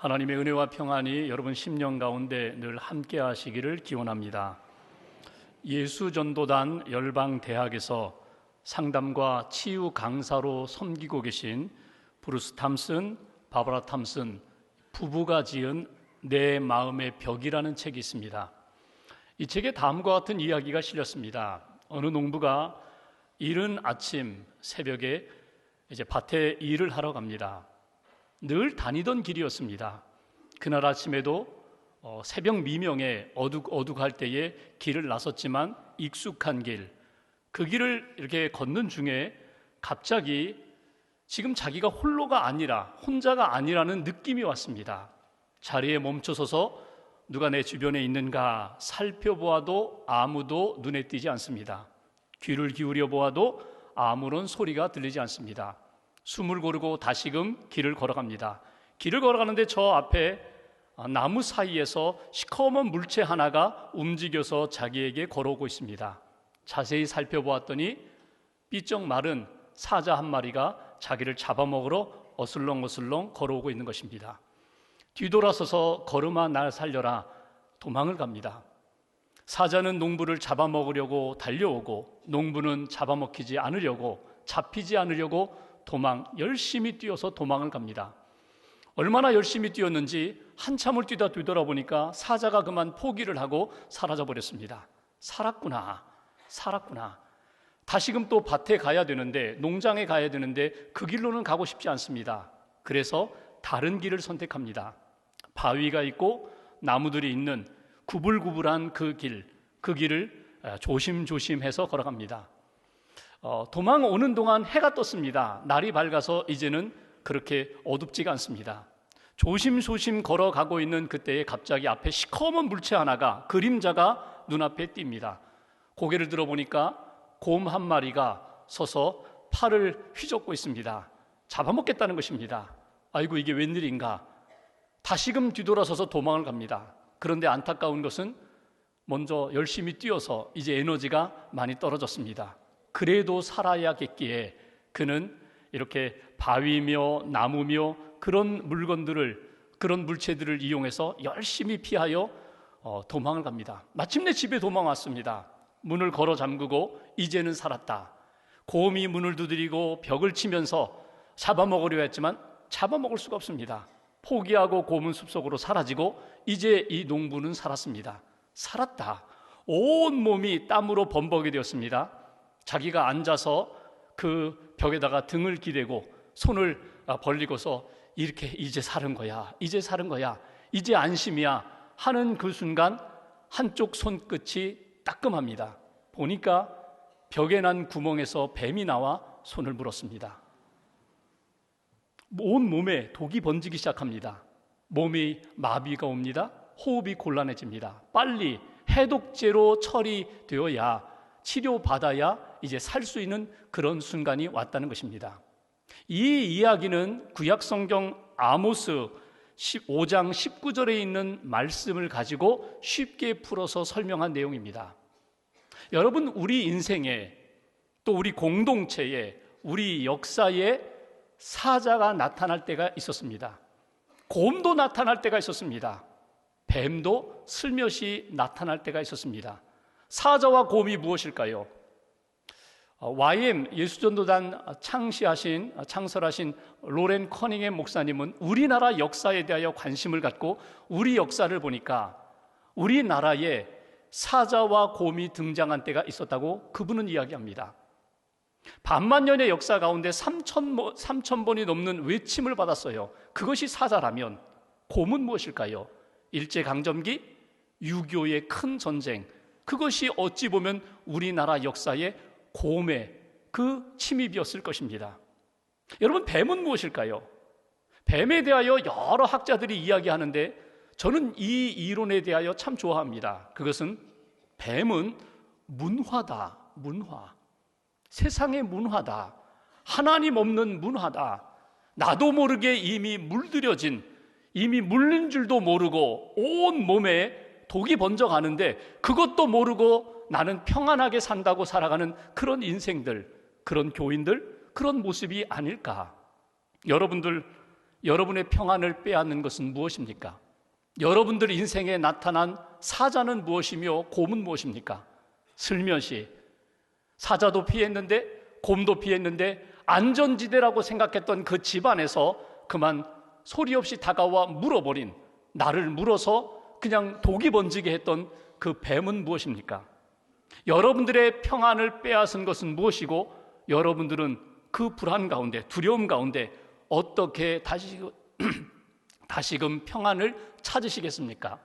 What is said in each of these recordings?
하나님의 은혜와 평안이 여러분 심령 가운데 늘 함께 하시기를 기원합니다. 예수전도단 열방대학에서 상담과 치유 강사로 섬기고 계신 브루스 탐슨, 바바라 탐슨 부부가 지은 내 마음의 벽이라는 책이 있습니다. 이 책에 다음과 같은 이야기가 실렸습니다. 어느 농부가 이른 아침 새벽에 이제 밭에 일을 하러 갑니다. 늘 다니던 길이었습니다. 그날 아침에도 새벽 미명에 어둑어둑할 때에 길을 나섰지만 익숙한 길, 그 길을 이렇게 걷는 중에 갑자기 지금 자기가 홀로가 아니라, 혼자가 아니라는 느낌이 왔습니다. 자리에 멈춰서서 누가 내 주변에 있는가 살펴보아도 아무도 눈에 띄지 않습니다. 귀를 기울여 보아도 아무런 소리가 들리지 않습니다. 숨을 고르고 다시금 길을 걸어갑니다. 길을 걸어가는데 저 앞에 나무 사이에서 시커먼 물체 하나가 움직여서 자기에게 걸어오고 있습니다. 자세히 살펴보았더니 삐쩍 마른 사자 한 마리가 자기를 잡아먹으러 어슬렁어슬렁 걸어오고 있는 것입니다. 뒤돌아서서 걸음아 날 살려라 도망을 갑니다. 사자는 농부를 잡아먹으려고 달려오고 농부는 잡아먹히지 않으려고, 잡히지 않으려고 열심히 뛰어서 도망을 갑니다. 얼마나 열심히 뛰었는지 한참을 뛰다 뒤돌아보니까 사자가 그만 포기를 하고 사라져 버렸습니다. 살았구나. 다시금 또 밭에 가야 되는데, 농장에 가야 되는데 그 길로는 가고 싶지 않습니다. 그래서 다른 길을 선택합니다. 바위가 있고 나무들이 있는 구불구불한 그 길을 조심조심해서 걸어갑니다. 도망 오는 동안 해가 떴습니다. 날이 밝아서 이제는 그렇게 어둡지가 않습니다. 조심조심 걸어가고 있는 그때에 갑자기 앞에 시커먼 물체 하나가, 그림자가 눈앞에 띕니다. 고개를 들어보니까 곰 한 마리가 서서 팔을 휘젓고 있습니다. 잡아먹겠다는 것입니다. 아이고, 이게 웬일인가. 다시금 뒤돌아서서 도망을 갑니다. 그런데 안타까운 것은 먼저 열심히 뛰어서 이제 에너지가 많이 떨어졌습니다. 그래도 살아야겠기에 그는 이렇게 바위며 나무며 그런 물건들을, 그런 물체들을 이용해서 열심히 피하여 도망을 갑니다. 마침내 집에 도망왔습니다. 문을 걸어 잠그고 이제는 살았다. 곰이 문을 두드리고 벽을 치면서 잡아먹으려 했지만 잡아먹을 수가 없습니다. 포기하고 곰은 숲속으로 사라지고 이제 이 농부는 살았습니다. 살았다. 온 몸이 땀으로 범벅이 되었습니다. 자기가 앉아서 그 벽에다가 등을 기대고 손을 벌리고서 이렇게 이제 사는 거야, 이제 안심이야 하는 그 순간 한쪽 손끝이 따끔합니다. 보니까 벽에 난 구멍에서 뱀이 나와 손을 물었습니다. 온 몸에 독이 번지기 시작합니다. 몸이 마비가 옵니다. 호흡이 곤란해집니다. 빨리 해독제로 처리되어야, 치료받아야 이제 살 수 있는 그런 순간이 왔다는 것입니다. 이 이야기는 구약성경 아모스 5장 19절에 있는 말씀을 가지고 쉽게 풀어서 설명한 내용입니다. 여러분, 우리 인생에, 또 우리 공동체에, 우리 역사에 사자가 나타날 때가 있었습니다. 곰도 나타날 때가 있었습니다. 뱀도 슬며시 나타날 때가 있었습니다. 사자와 곰이 무엇일까요? YM 예수전도단 창설하신 로렌 커닝햄 목사님은 우리나라 역사에 대하여 관심을 갖고 우리 역사를 보니까 우리나라에 사자와 곰이 등장한 때가 있었다고 그분은 이야기합니다. 반만년의 역사 가운데 3,000번이 넘는 외침을 받았어요. 그것이 사자라면 곰은 무엇일까요? 일제강점기, 6.25의 큰 전쟁, 그것이 어찌 보면 우리나라 역사의 곰의 그 침입이었을 것입니다. 여러분, 뱀은 무엇일까요? 뱀에 대하여 여러 학자들이 이야기하는데 저는 이 이론에 대하여 참 좋아합니다. 그것은 뱀은 문화다. 문화. 세상의 문화다. 하나님 없는 문화다. 나도 모르게 이미 물들여진, 이미 물린 줄도 모르고 온 몸에 독이 번져가는데 그것도 모르고 나는 평안하게 산다고 살아가는 그런 인생들, 그런 교인들, 그런 모습이 아닐까. 여러분들 여러분의 평안을 빼앗는 것은 무엇입니까? 여러분들 인생에 나타난 사자는 무엇이며 곰은 무엇입니까? 슬며시 사자도 피했는데 곰도 피했는데 안전지대라고 생각했던 그 집안에서 그만 소리 없이 다가와 물어버린, 나를 물어서 그냥 독이 번지게 했던 그 뱀은 무엇입니까? 여러분들의 평안을 빼앗은 것은 무엇이고 여러분들은 그 불안 가운데, 두려움 가운데 어떻게 다시금 평안을 찾으시겠습니까?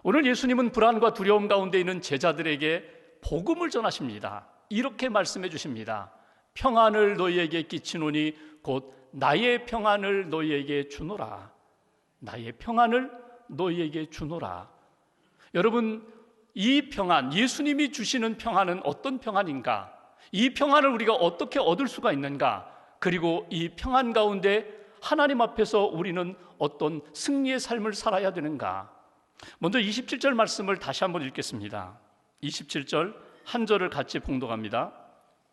오늘 예수님은 불안과 두려움 가운데 있는 제자들에게 복음을 전하십니다. 이렇게 말씀해 주십니다. 평안을 너희에게 끼치노니 곧 나의 평안을 너희에게 주노라. 나의 평안을 너희에게 주노라. 여러분, 이 평안, 예수님이 주시는 평안은 어떤 평안인가? 이 평안을 우리가 어떻게 얻을 수가 있는가? 그리고 이 평안 가운데 하나님 앞에서 우리는 어떤 승리의 삶을 살아야 되는가? 먼저 27절 말씀을 다시 한번 읽겠습니다. 27절 한 절을 같이 봉독합니다.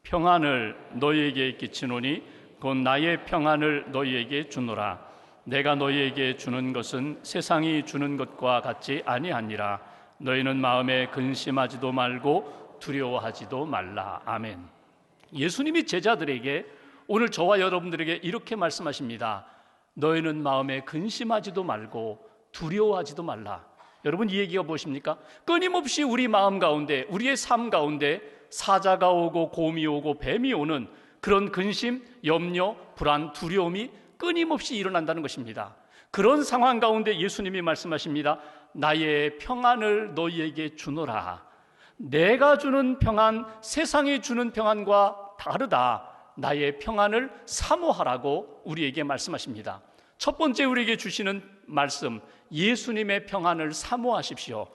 평안을 너희에게 끼치노니 곧 나의 평안을 너희에게 주노라. 내가 너희에게 주는 것은 세상이 주는 것과 같지 아니하니라. 너희는 마음에 근심하지도 말고 두려워하지도 말라. 아멘. 예수님이 제자들에게 오늘 저와 여러분들에게 이렇게 말씀하십니다. 너희는 마음에 근심하지도 말고 두려워하지도 말라. 여러분, 이 얘기가 무엇입니까? 끊임없이 우리 마음 가운데, 우리의 삶 가운데 사자가 오고 곰이 오고 뱀이 오는 그런 근심, 염려, 불안, 두려움이 끊임없이 일어난다는 것입니다. 그런 상황 가운데 예수님이 말씀하십니다. 나의 평안을 너희에게 주노라. 내가 주는 평안, 세상이 주는 평안과 다르다. 나의 평안을 사모하라고 우리에게 말씀하십니다. 첫 번째 우리에게 주시는 말씀, 예수님의 평안을 사모하십시오.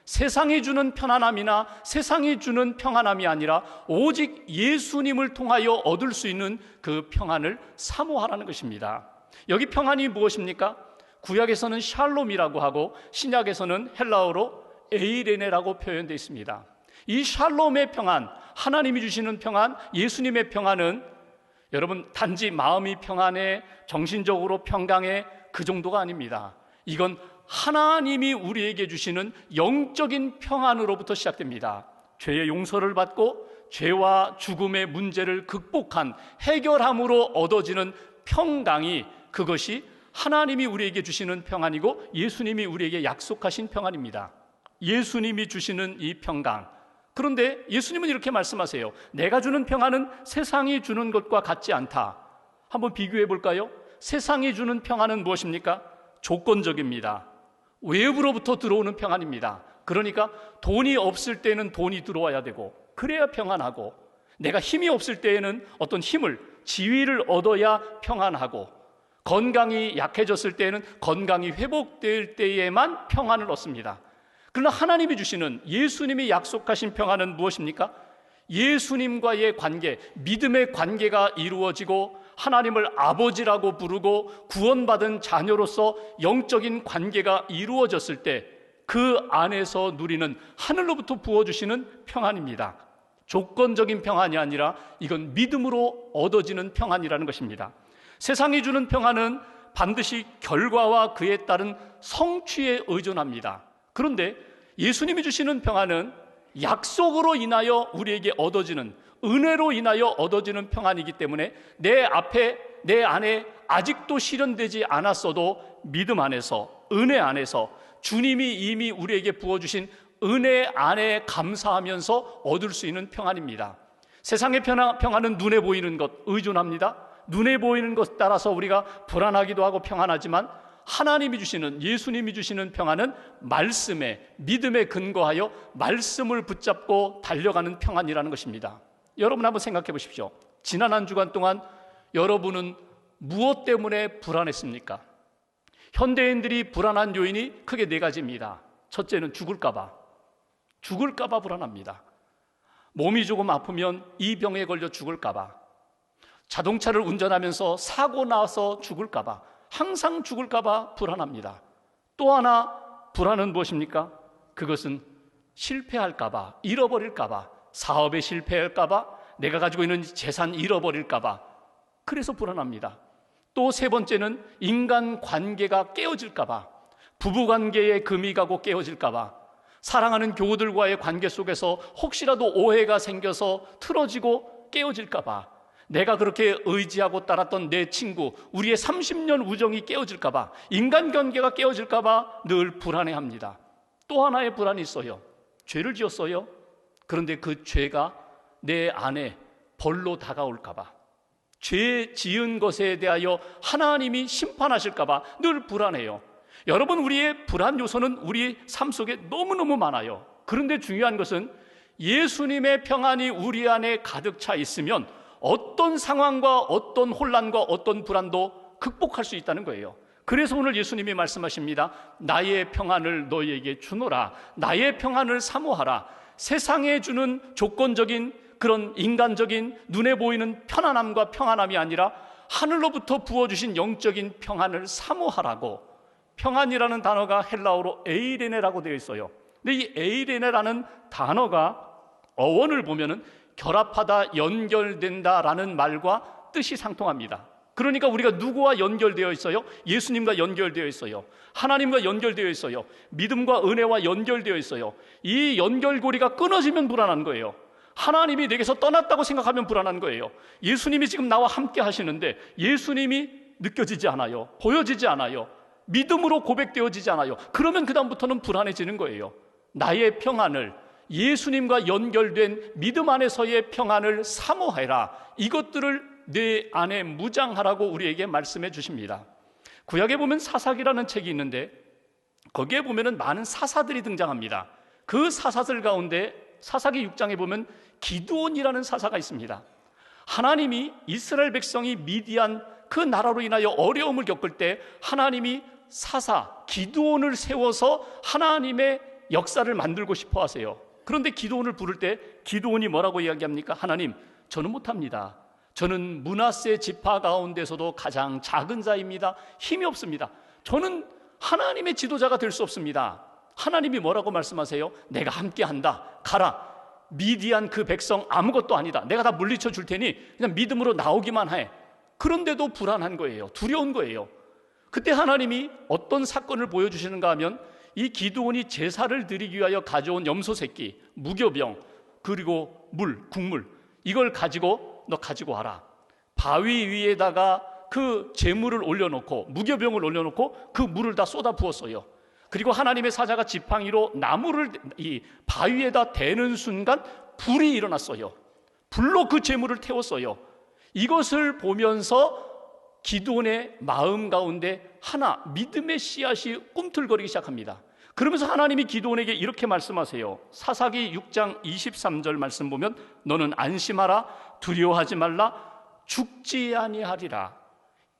세상이 주는 편안함이나 세상이 주는 평안함이 아니라 오직 예수님을 통하여 얻을 수 있는 그 평안을 사모하라는 것입니다. 여기 평안이 무엇입니까? 구약에서는 샬롬이라고 하고 신약에서는 헬라어로 에이레네라고 표현되어 있습니다. 이 샬롬의 평안, 하나님이 주시는 평안, 예수님의 평안은 여러분 단지 마음이 평안해, 정신적으로 평강해, 그 정도가 아닙니다. 이건 하나님이 우리에게 주시는 영적인 평안으로부터 시작됩니다. 죄의 용서를 받고 죄와 죽음의 문제를 극복한, 해결함으로 얻어지는 평강이, 그것이 하나님이 우리에게 주시는 평안이고 예수님이 우리에게 약속하신 평안입니다. 예수님이 주시는 이 평강, 그런데 예수님은 이렇게 말씀하세요. 내가 주는 평안은 세상이 주는 것과 같지 않다. 한번 비교해 볼까요? 세상이 주는 평안은 무엇입니까? 조건적입니다. 외부로부터 들어오는 평안입니다. 그러니까 돈이 없을 때는 돈이 들어와야 되고 그래야 평안하고, 내가 힘이 없을 때에는 어떤 힘을, 지위를 얻어야 평안하고, 건강이 약해졌을 때에는 건강이 회복될 때에만 평안을 얻습니다. 그러나 하나님이 주시는, 예수님이 약속하신 평안은 무엇입니까? 예수님과의 관계, 믿음의 관계가 이루어지고 하나님을 아버지라고 부르고 구원받은 자녀로서 영적인 관계가 이루어졌을 때 그 안에서 누리는 하늘로부터 부어주시는 평안입니다. 조건적인 평안이 아니라 이건 믿음으로 얻어지는 평안이라는 것입니다. 세상이 주는 평안은 반드시 결과와 그에 따른 성취에 의존합니다. 그런데 예수님이 주시는 평안은 약속으로 인하여 우리에게 얻어지는, 은혜로 인하여 얻어지는 평안이기 때문에 내 앞에, 내 안에 아직도 실현되지 않았어도 믿음 안에서, 은혜 안에서, 주님이 이미 우리에게 부어주신 은혜 안에 감사하면서 얻을 수 있는 평안입니다. 세상의 평안은 눈에 보이는 것 의존합니다. 눈에 보이는 것 따라서 우리가 불안하기도 하고 평안하지만 하나님이 주시는, 예수님이 주시는 평안은 말씀에, 믿음에 근거하여 말씀을 붙잡고 달려가는 평안이라는 것입니다. 여러분 한번 생각해 보십시오. 지난 한 주간 동안 여러분은 무엇 때문에 불안했습니까? 현대인들이 불안한 요인이 크게 네 가지입니다. 첫째는 죽을까봐 불안합니다. 몸이 조금 아프면 이 병에 걸려 죽을까봐, 자동차를 운전하면서 사고 나서 죽을까봐, 항상 죽을까봐 불안합니다. 또 하나 불안은 무엇입니까? 그것은 실패할까봐, 잃어버릴까봐, 사업에 실패할까봐, 내가 가지고 있는 재산 잃어버릴까봐, 그래서 불안합니다. 또 세 번째는 인간 관계가 깨어질까 봐, 부부 관계에 금이 가고 깨어질까 봐, 사랑하는 교우들과의 관계 속에서 혹시라도 오해가 생겨서 틀어지고 깨어질까 봐, 내가 그렇게 의지하고 따랐던 내 친구, 우리의 30년 우정이 깨어질까 봐, 인간관계가 깨어질까 봐 늘 불안해합니다. 또 하나의 불안이 있어요. 죄를 지었어요. 그런데 그 죄가 내 안에 벌로 다가올까 봐, 죄 지은 것에 대하여 하나님이 심판하실까 봐 늘 불안해요. 여러분, 우리의 불안 요소는 우리 삶 속에 너무너무 많아요. 그런데 중요한 것은 예수님의 평안이 우리 안에 가득 차 있으면 어떤 상황과 어떤 혼란과 어떤 불안도 극복할 수 있다는 거예요. 그래서 오늘 예수님이 말씀하십니다. 나의 평안을 너희에게 주노라. 나의 평안을 사모하라. 세상에 주는 조건적인 그런 인간적인 눈에 보이는 편안함과 평안함이 아니라 하늘로부터 부어주신 영적인 평안을 사모하라고. 평안이라는 단어가 헬라어로 에이레네라고 되어 있어요. 근데 이 에이레네라는 단어가 어원을 보면은 결합하다, 연결된다라는 말과 뜻이 상통합니다. 그러니까 우리가 누구와 연결되어 있어요? 예수님과 연결되어 있어요. 하나님과 연결되어 있어요. 믿음과 은혜와 연결되어 있어요. 이 연결고리가 끊어지면 불안한 거예요. 하나님이 내게서 떠났다고 생각하면 불안한 거예요. 예수님이 지금 나와 함께 하시는데 예수님이 느껴지지 않아요. 보여지지 않아요. 믿음으로 고백되어지지 않아요. 그러면 그 다음부터는 불안해지는 거예요. 나의 평안을, 예수님과 연결된 믿음 안에서의 평안을 사모해라. 이것들을 내 안에 무장하라고 우리에게 말씀해 주십니다. 구약에 보면 사사기라는 책이 있는데 거기에 보면 많은 사사들이 등장합니다. 그 사사들 가운데 사사기 6장에 보면 기드온이라는 사사가 있습니다. 하나님이 이스라엘 백성이 미디안 그 나라로 인하여 어려움을 겪을 때 하나님이 사사 기드온을 세워서 하나님의 역사를 만들고 싶어 하세요. 그런데 기드온을 부를 때 기드온이 뭐라고 이야기합니까? 하나님, 저는 못합니다. 저는 므낫세 지파 가운데서도 가장 작은 자입니다. 힘이 없습니다. 저는 하나님의 지도자가 될 수 없습니다. 하나님이 뭐라고 말씀하세요? 내가 함께한다. 가라. 미디안 그 백성 아무것도 아니다. 내가 다 물리쳐 줄 테니 그냥 믿음으로 나오기만 해. 그런데도 불안한 거예요. 두려운 거예요. 그때 하나님이 어떤 사건을 보여주시는가 하면 이 기드온이 제사를 드리기 위하여 가져온 염소 새끼, 무교병, 그리고 국물, 이걸 가지고 너 가지고 와라. 바위 위에다가 그 제물을 올려놓고 무교병을 올려놓고 그 물을 다 쏟아 부었어요. 그리고 하나님의 사자가 지팡이로 나무를 이 바위에다 대는 순간 불이 일어났어요. 불로 그 제물을 태웠어요. 이것을 보면서 기드온의 마음 가운데 하나 믿음의 씨앗이 꿈틀거리기 시작합니다. 그러면서 하나님이 기드온에게 이렇게 말씀하세요. 사사기 6장 23절 말씀 보면 너는 안심하라, 두려워하지 말라, 죽지 아니하리라.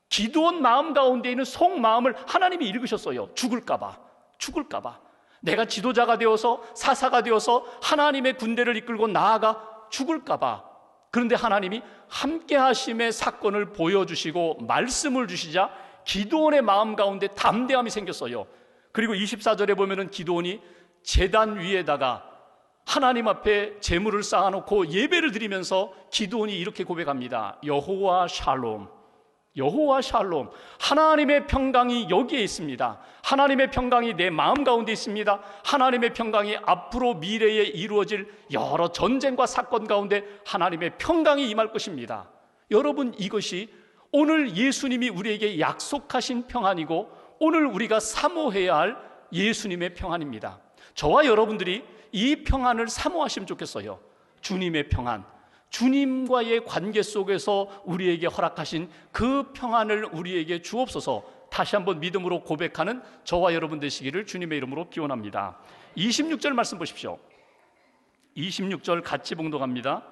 기드온 마음 가운데 있는 속마음을 하나님이 읽으셨어요. 죽을까봐. 내가 지도자가 되어서 사사가 되어서 하나님의 군대를 이끌고 나아가 죽을까봐. 그런데 하나님이 함께하심의 사건을 보여주시고 말씀을 주시자 기드온의 마음 가운데 담대함이 생겼어요. 그리고 24절에 보면은 기드온이 제단 위에다가 하나님 앞에 제물을 쌓아놓고 예배를 드리면서 기드온이 이렇게 고백합니다. 여호와 샬롬, 여호와 샬롬. 하나님의 평강이 여기에 있습니다. 하나님의 평강이 내 마음 가운데 있습니다. 하나님의 평강이 앞으로 미래에 이루어질 여러 전쟁과 사건 가운데 하나님의 평강이 임할 것입니다. 여러분, 이것이 오늘 예수님이 우리에게 약속하신 평안이고 오늘 우리가 사모해야 할 예수님의 평안입니다. 저와 여러분들이 이 평안을 사모하시면 좋겠어요. 주님의 평안, 주님과의 관계 속에서 우리에게 허락하신 그 평안을 우리에게 주옵소서. 다시 한번 믿음으로 고백하는 저와 여러분 되시기를 주님의 이름으로 기원합니다. 26절 말씀 보십시오. 26절 같이 봉독합니다.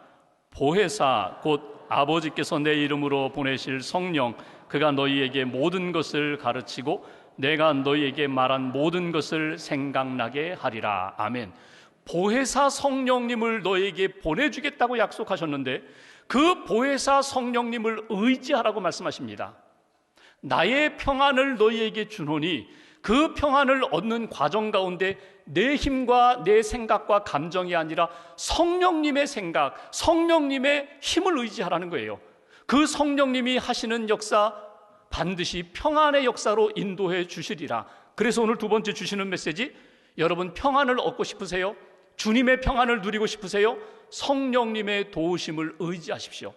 보혜사 곧 아버지께서 내 이름으로 보내실 성령, 그가 너희에게 모든 것을 가르치고 내가 너희에게 말한 모든 것을 생각나게 하리라. 아멘. 보혜사 성령님을 너희에게 보내주겠다고 약속하셨는데 그 보혜사 성령님을 의지하라고 말씀하십니다. 나의 평안을 너희에게 주노니 그 평안을 얻는 과정 가운데 내 힘과 내 생각과 감정이 아니라 성령님의 생각, 성령님의 힘을 의지하라는 거예요. 그 성령님이 하시는 역사, 반드시 평안의 역사로 인도해 주시리라. 그래서 오늘 두 번째 주시는 메시지, 여러분 평안을 얻고 싶으세요? 주님의 평안을 누리고 싶으세요? 성령님의 도우심을 의지하십시오.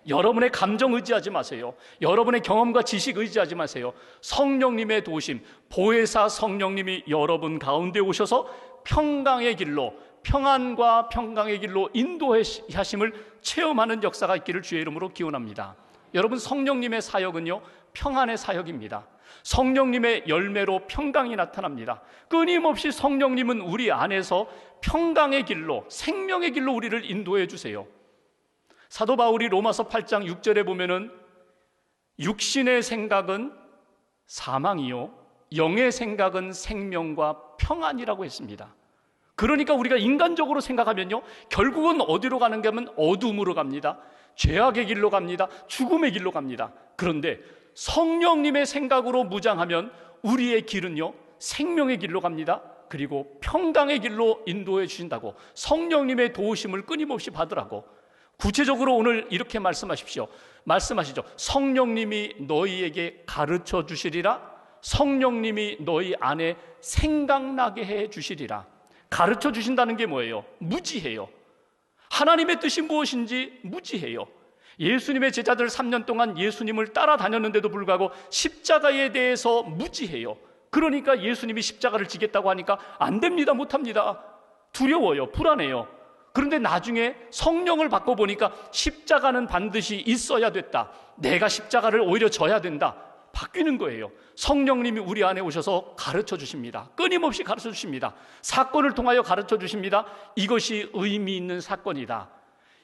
여러분의 감정 의지하지 마세요. 여러분의 경험과 지식 의지하지 마세요. 성령님의 도우심, 보혜사 성령님이 여러분 가운데 오셔서 평강의 길로, 평안과 평강의 길로 인도하심을 체험하는 역사가 있기를 주의 이름으로 기원합니다. 여러분, 성령님의 사역은요, 평안의 사역입니다. 성령님의 열매로 평강이 나타납니다. 끊임없이 성령님은 우리 안에서 평강의 길로, 생명의 길로 우리를 인도해 주세요. 사도 바울이 로마서 8장 6절에 보면은 육신의 생각은 사망이요 영의 생각은 생명과 평안이라고 했습니다. 그러니까 우리가 인간적으로 생각하면요, 결국은 어디로 가는 게 하면 어둠으로 갑니다. 죄악의 길로 갑니다. 죽음의 길로 갑니다. 그런데 성령님의 생각으로 무장하면 우리의 길은요, 생명의 길로 갑니다. 그리고 평강의 길로 인도해 주신다고, 성령님의 도우심을 끊임없이 받으라고. 구체적으로 오늘 이렇게 말씀하십시오. 말씀하시죠. 성령님이 너희에게 가르쳐 주시리라. 성령님이 너희 안에 생각나게 해 주시리라. 가르쳐 주신다는 게 뭐예요? 무지해요. 하나님의 뜻이 무엇인지 무지해요. 예수님의 제자들 3년 동안 예수님을 따라다녔는데도 불구하고 십자가에 대해서 무지해요. 그러니까 예수님이 십자가를 지겠다고 하니까 안 됩니다, 못합니다. 두려워요, 불안해요. 그런데 나중에 성령을 받고 보니까 십자가는 반드시 있어야 됐다. 내가 십자가를 오히려 져야 된다. 바뀌는 거예요. 성령님이 우리 안에 오셔서 가르쳐 주십니다. 끊임없이 가르쳐 주십니다. 사건을 통하여 가르쳐 주십니다. 이것이 의미 있는 사건이다.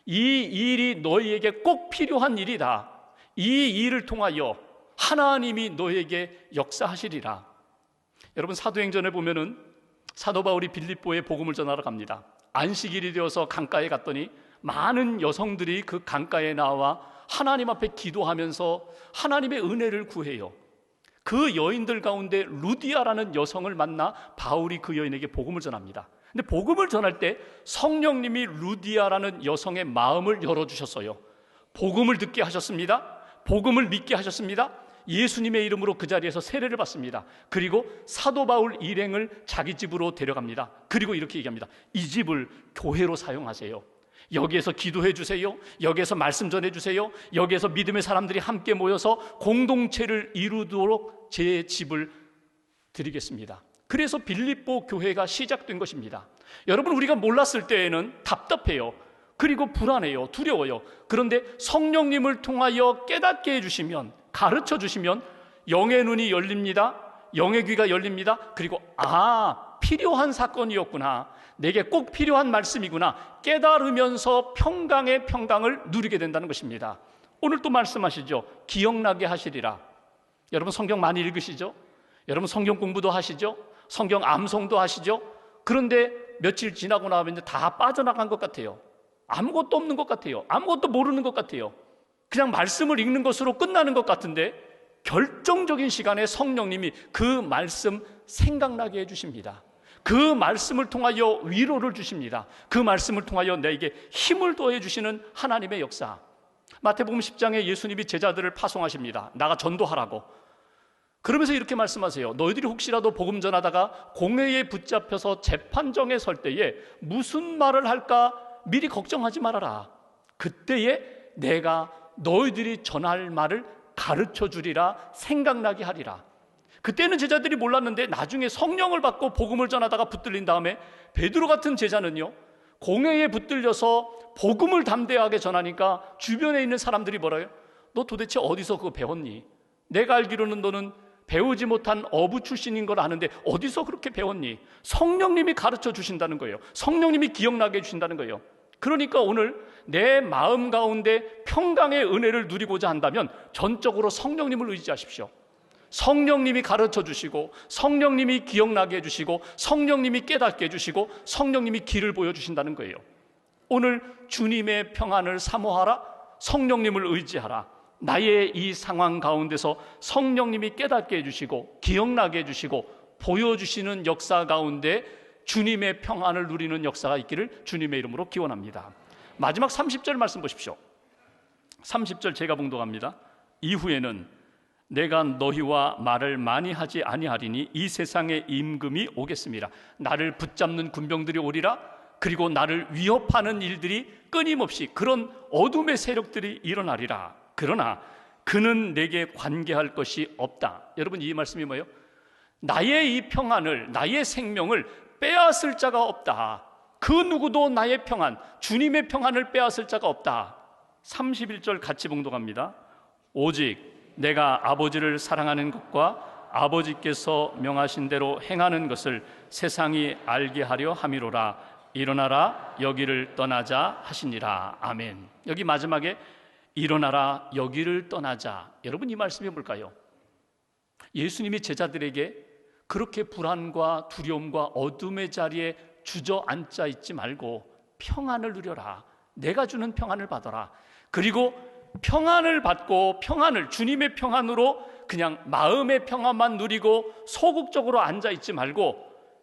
이 일이 너희에게 꼭 필요한 일이다. 이 일을 통하여 하나님이 너희에게 역사하시리라. 여러분, 사도행전에 보면은 사도 바울이 빌립보에 복음을 전하러 갑니다. 안식일이 되어서 강가에 갔더니 많은 여성들이 그 강가에 나와 하나님 앞에 기도하면서 하나님의 은혜를 구해요. 그 여인들 가운데 루디아라는 여성을 만나 바울이 그 여인에게 복음을 전합니다. 근데 복음을 전할 때 성령님이 루디아라는 여성의 마음을 열어주셨어요. 복음을 듣게 하셨습니다. 복음을 믿게 하셨습니다. 예수님의 이름으로 그 자리에서 세례를 받습니다. 그리고 사도 바울 일행을 자기 집으로 데려갑니다. 그리고 이렇게 얘기합니다. 이 집을 교회로 사용하세요. 여기에서 기도해 주세요. 여기에서 말씀 전해 주세요. 여기에서 믿음의 사람들이 함께 모여서 공동체를 이루도록 제 집을 드리겠습니다. 그래서 빌립보 교회가 시작된 것입니다. 여러분, 우리가 몰랐을 때에는 답답해요. 그리고 불안해요. 두려워요. 그런데 성령님을 통하여 깨닫게 해주시면, 가르쳐 주시면 영의 눈이 열립니다. 영의 귀가 열립니다. 그리고 필요한 사건이었구나, 내게 꼭 필요한 말씀이구나 깨달으면서 평강의 평강을 누리게 된다는 것입니다. 오늘 또 말씀하시죠. 기억나게 하시리라. 여러분, 성경 많이 읽으시죠? 여러분, 성경 공부도 하시죠? 성경 암송도 하시죠? 그런데 며칠 지나고 나면 이제 다 빠져나간 것 같아요. 아무것도 없는 것 같아요. 아무것도 모르는 것 같아요. 그냥 말씀을 읽는 것으로 끝나는 것 같은데 결정적인 시간에 성령님이 그 말씀 생각나게 해주십니다. 그 말씀을 통하여 위로를 주십니다. 그 말씀을 통하여 내게 힘을 더해 주시는 하나님의 역사. 마태복음 10장에 예수님이 제자들을 파송하십니다. 나가 전도하라고. 그러면서 이렇게 말씀하세요. 너희들이 혹시라도 복음 전하다가 공회에 붙잡혀서 재판정에 설 때에 무슨 말을 할까 미리 걱정하지 말아라. 그때에 내가 너희들이 전할 말을 가르쳐 주리라, 생각나게 하리라. 그때는 제자들이 몰랐는데 나중에 성령을 받고 복음을 전하다가 붙들린 다음에 베드로 같은 제자는요, 공회에 붙들려서 복음을 담대하게 전하니까 주변에 있는 사람들이 뭐라요? 너 도대체 어디서 그거 배웠니? 내가 알기로는 너는 배우지 못한 어부 출신인 걸 아는데 어디서 그렇게 배웠니? 성령님이 가르쳐 주신다는 거예요. 성령님이 기억나게 해주신다는 거예요. 그러니까 오늘 내 마음 가운데 평강의 은혜를 누리고자 한다면 전적으로 성령님을 의지하십시오. 성령님이 가르쳐 주시고, 성령님이 기억나게 해주시고, 성령님이 깨닫게 해주시고, 성령님이 길을 보여주신다는 거예요. 오늘 주님의 평안을 사모하라. 성령님을 의지하라. 나의 이 상황 가운데서 성령님이 깨닫게 해주시고, 기억나게 해주시고, 보여주시는 역사 가운데 주님의 평안을 누리는 역사가 있기를 주님의 이름으로 기원합니다. 마지막 30절 말씀 보십시오. 30절 제가 봉독합니다. 이후에는 내가 너희와 말을 많이 하지 아니하리니 이 세상에 임금이 오겠습니다. 나를 붙잡는 군병들이 오리라. 그리고 나를 위협하는 일들이 끊임없이, 그런 어둠의 세력들이 일어나리라. 그러나 그는 내게 관계할 것이 없다. 여러분, 이 말씀이 뭐예요? 나의 이 평안을, 나의 생명을 빼앗을 자가 없다. 그 누구도 나의 평안, 주님의 평안을 빼앗을 자가 없다. 31절 같이 봉독합니다. 오직 내가 아버지를 사랑하는 것과 아버지께서 명하신 대로 행하는 것을 세상이 알게 하려 함이로라. 일어나라 여기를 떠나자 하시니라. 아멘. 여기 마지막에 일어나라 여기를 떠나자. 여러분, 이 말씀이 뭘까요? 예수님이 제자들에게 그렇게 불안과 두려움과 어둠의 자리에 주저앉아 있지 말고 평안을 누려라. 내가 주는 평안을 받아라. 그리고 평안을 받고 평안을, 주님의 평안으로 그냥 마음의 평안만 누리고 소극적으로 앉아 있지 말고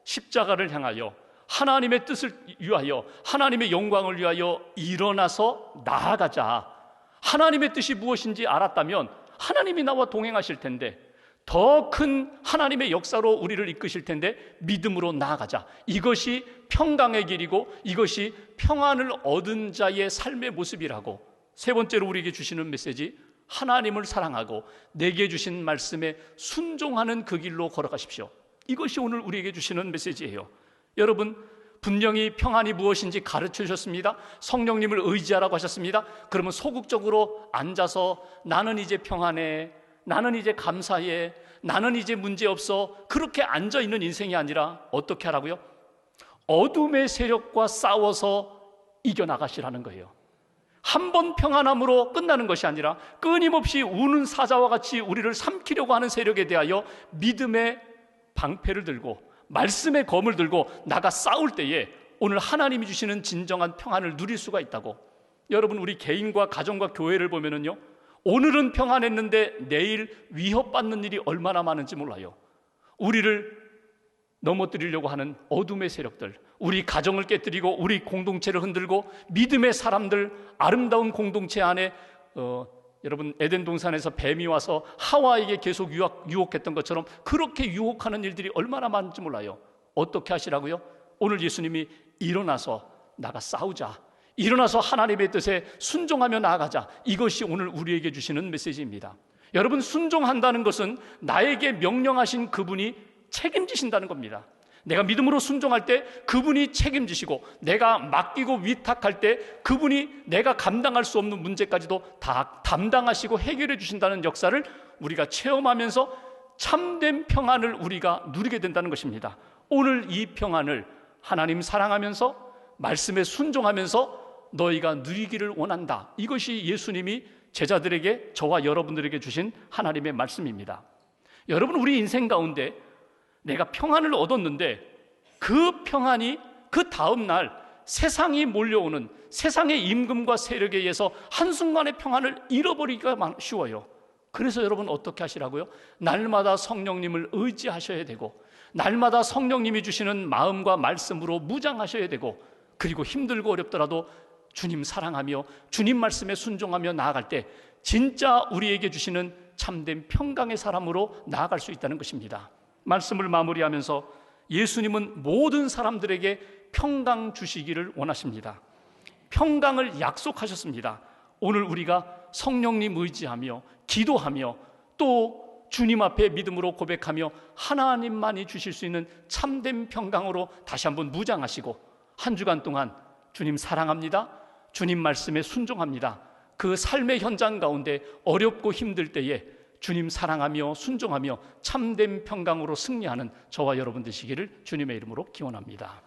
십자가를 향하여, 하나님의 뜻을 위하여, 하나님의 영광을 위하여 일어나서 나아가자. 하나님의 뜻이 무엇인지 알았다면 하나님이 나와 동행하실 텐데, 더 큰 하나님의 역사로 우리를 이끄실 텐데 믿음으로 나아가자. 이것이 평강의 길이고 이것이 평안을 얻은 자의 삶의 모습이라고. 세 번째로 우리에게 주시는 메시지, 하나님을 사랑하고 내게 주신 말씀에 순종하는 그 길로 걸어가십시오. 이것이 오늘 우리에게 주시는 메시지예요. 여러분, 분명히 평안이 무엇인지 가르쳐 주셨습니다. 성령님을 의지하라고 하셨습니다. 그러면 소극적으로 앉아서 나는 이제 평안해, 나는 이제 감사해, 나는 이제 문제없어, 그렇게 앉아있는 인생이 아니라 어떻게 하라고요? 어둠의 세력과 싸워서 이겨나가시라는 거예요. 한 번 평안함으로 끝나는 것이 아니라 끊임없이 우는 사자와 같이 우리를 삼키려고 하는 세력에 대하여 믿음의 방패를 들고 말씀의 검을 들고 나가 싸울 때에 오늘 하나님이 주시는 진정한 평안을 누릴 수가 있다고. 여러분, 우리 개인과 가정과 교회를 보면은요, 오늘은 평안했는데 내일 위협받는 일이 얼마나 많은지 몰라요. 우리를 넘어뜨리려고 하는 어둠의 세력들, 우리 가정을 깨뜨리고 우리 공동체를 흔들고 믿음의 사람들, 아름다운 공동체 안에 여러분, 에덴 동산에서 뱀이 와서 하와에게 계속 유혹했던 것처럼 그렇게 유혹하는 일들이 얼마나 많은지 몰라요. 어떻게 하시라고요? 오늘 예수님이 일어나서 나가 싸우자, 일어나서 하나님의 뜻에 순종하며 나아가자. 이것이 오늘 우리에게 주시는 메시지입니다. 여러분, 순종한다는 것은 나에게 명령하신 그분이 책임지신다는 겁니다. 내가 믿음으로 순종할 때 그분이 책임지시고, 내가 맡기고 위탁할 때 그분이 내가 감당할 수 없는 문제까지도 다 담당하시고 해결해 주신다는 역사를 우리가 체험하면서 참된 평안을 우리가 누리게 된다는 것입니다. 오늘 이 평안을 하나님 사랑하면서 말씀에 순종하면서 너희가 누리기를 원한다. 이것이 예수님이 제자들에게, 저와 여러분들에게 주신 하나님의 말씀입니다. 여러분, 우리 인생 가운데 내가 평안을 얻었는데 그 평안이 그 다음 날 세상이 몰려오는 세상의 임금과 세력에 의해서 한순간의 평안을 잃어버리기가 쉬워요. 그래서 여러분, 어떻게 하시라고요? 날마다 성령님을 의지하셔야 되고, 날마다 성령님이 주시는 마음과 말씀으로 무장하셔야 되고, 그리고 힘들고 어렵더라도 주님 사랑하며 주님 말씀에 순종하며 나아갈 때 진짜 우리에게 주시는 참된 평강의 사람으로 나아갈 수 있다는 것입니다. 말씀을 마무리하면서 예수님은 모든 사람들에게 평강 주시기를 원하십니다. 평강을 약속하셨습니다. 오늘 우리가 성령님 의지하며 기도하며 또 주님 앞에 믿음으로 고백하며 하나님만이 주실 수 있는 참된 평강으로 다시 한번 무장하시고, 한 주간 동안 주님 사랑합니다, 주님 말씀에 순종합니다, 그 삶의 현장 가운데 어렵고 힘들 때에 주님 사랑하며 순종하며 참된 평강으로 승리하는 저와 여러분 되시기를 주님의 이름으로 기원합니다.